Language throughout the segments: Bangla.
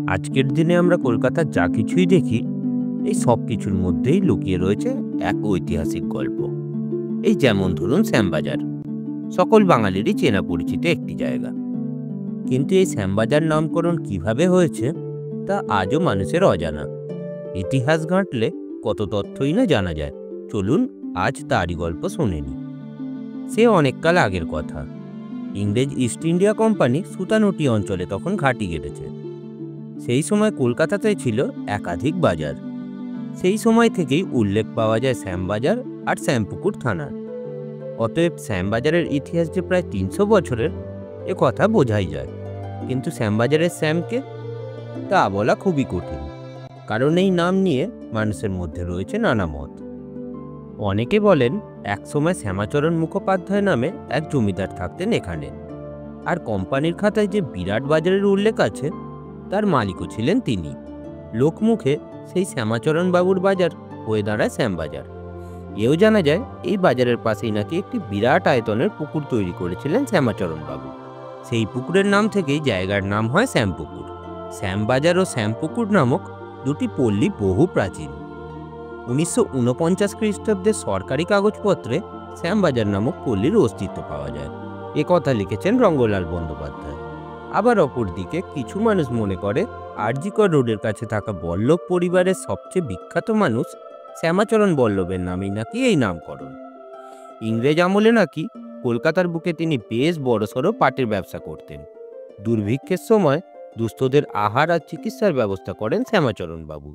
আজকের দিনে আমরা কলকাতার যা কিছুই দেখি, এই সব কিছুর মধ্যেই লুকিয়ে রয়েছে এক ঐতিহাসিক গল্প। এই যেমন ধরুন শ্যামবাজার, সকল বাঙালিরই চেনা পরিচিত একটি জায়গা। কিন্তু এই শ্যামবাজার নামকরণ কিভাবে হয়েছে তা আজও মানুষের অজানা। ইতিহাস ঘাঁটলে কত তথ্যই না জানা যায়। চলুন আজ তারই গল্প শুনে নিই। সে অনেককাল আগের কথা। ইংরেজ ইস্ট ইন্ডিয়া কোম্পানি সুতানুটি অঞ্চলে তখন ঘাঁটি গেড়েছে। সেই সময় কলকাতাতে ছিল একাধিক বাজার। সেই সময় থেকেই উল্লেখ পাওয়া যায় শ্যামবাজার আর শ্যামপুকুর থানার। অতএব শ্যামবাজারের ইতিহাস যে প্রায় ৩০০ বছরের, এ কথা বোঝাই যায়। কিন্তু শ্যামবাজারের শ্যামকে তা বলা খুবই কঠিন, কারণ এই নাম নিয়ে মানুষের মধ্যে রয়েছে নানা মত। অনেকে বলেন একসময় শ্যামাচরণ মুখোপাধ্যায় নামে এক জমিদার থাকতেন এখানে, আর কোম্পানির খাতায় যে বিরাট বাজারের উল্লেখ আছে তার মালিকও ছিলেন তিনি। লোকমুখে সেই শ্যামাচরণ বাবুর বাজার হয়ে দাঁড়ায় শ্যামবাজার। এও জানা যায় এই বাজারের পাশেই নাকি একটি বিরাট আয়তনের পুকুর তৈরি করেছিলেন শ্যামাচরণ বাবু। সেই পুকুরের নাম থেকেই জায়গার নাম হয় শ্যামপুকুর। শ্যামবাজার ও শ্যামপুকুর নামক দুটি পল্লী বহু প্রাচীন। ১৯৪৯ খ্রিস্টাব্দের সরকারি কাগজপত্রে শ্যামবাজার নামক পল্লীর অস্তিত্ব পাওয়া যায়। এ কথা লিখেছেন রঙ্গলাল বন্দ্যোপাধ্যায়। আবার অপরদিকে কিছু মানুষ মনে করে আরজিকর রোডের কাছে থাকা বল্লভ পরিবারের সবচেয়ে বিখ্যাত মানুষ শ্যামাচরণ বল্লভের নামেই নাকি এই নামকরণ। ইংরেজ আমলে নাকি কলকাতার বুকে তিনি বেশ বড়সড় পাটের ব্যবসা করতেন। দুর্ভিক্ষের সময় দুস্থদের আহার আর চিকিৎসার ব্যবস্থা করেন শ্যামাচরণ বাবু।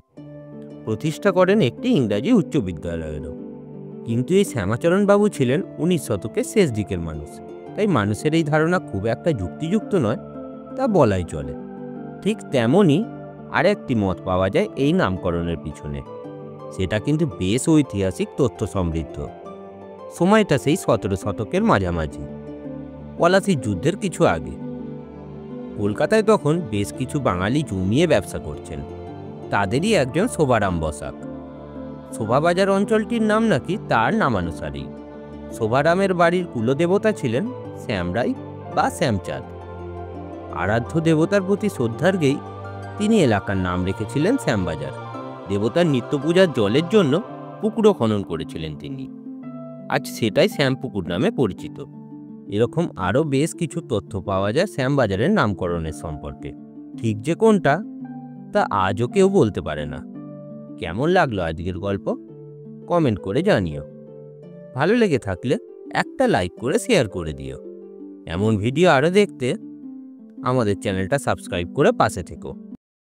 প্রতিষ্ঠা করেন একটি ইংরাজি উচ্চ বিদ্যালয়েরও। কিন্তু এই শ্যামাচরণ বাবু ছিলেন ১৯ শতকের শেষ দিকের মানুষ, তাই মানুষের এই ধারণা খুব একটা যুক্তিযুক্ত নয়, তা বলাই চলে। ঠিক তেমনই আর একটি মত পাওয়া যায় এই নামকরণের পিছনে। সেটা কিন্তু বেশ ঐতিহাসিক তথ্য সমৃদ্ধ। সময়টা সেই ১৭ শতকের মাঝামাঝি, পলাশির যুদ্ধের কিছু আগে। কলকাতায় তখন বেশ কিছু বাঙালি জমিয়ে ব্যবসা করছেন। তাদেরই একজন শোভারাম বসাক। শোভাবাজার অঞ্চলটির নাম নাকি তার নামানুসারেই। শোভারামের বাড়ির কুলদেবতা ছিলেন শ্যামরাই বা শ্যামচাঁদ। আরাধ্য দেবতার প্রতি শ্রদ্ধার্ঘেই তিনি এলাকার নাম রেখেছিলেন শ্যামবাজার। দেবতার নিত্য পূজার জলের জন্য পুকুরও খনন করেছিলেন তিনি। আজ সেটাই শ্যামপুকুর নামে পরিচিত। এরকম আরও বেশ কিছু তথ্য পাওয়া যায় শ্যামবাজারের নামকরণের সম্পর্কে। ঠিক যে কোনটা তা আজও কেউ বলতে পারে না। কেমন লাগলো আজকের গল্প? কমেন্ট করে জানিও। ভালো লেগে থাকলে একটা লাইক করে শেয়ার করে দিও। এমন ভিডিও আরও দেখতে আমাদের চ্যানেলটা সাবস্ক্রাইব করে পাশে থেকো।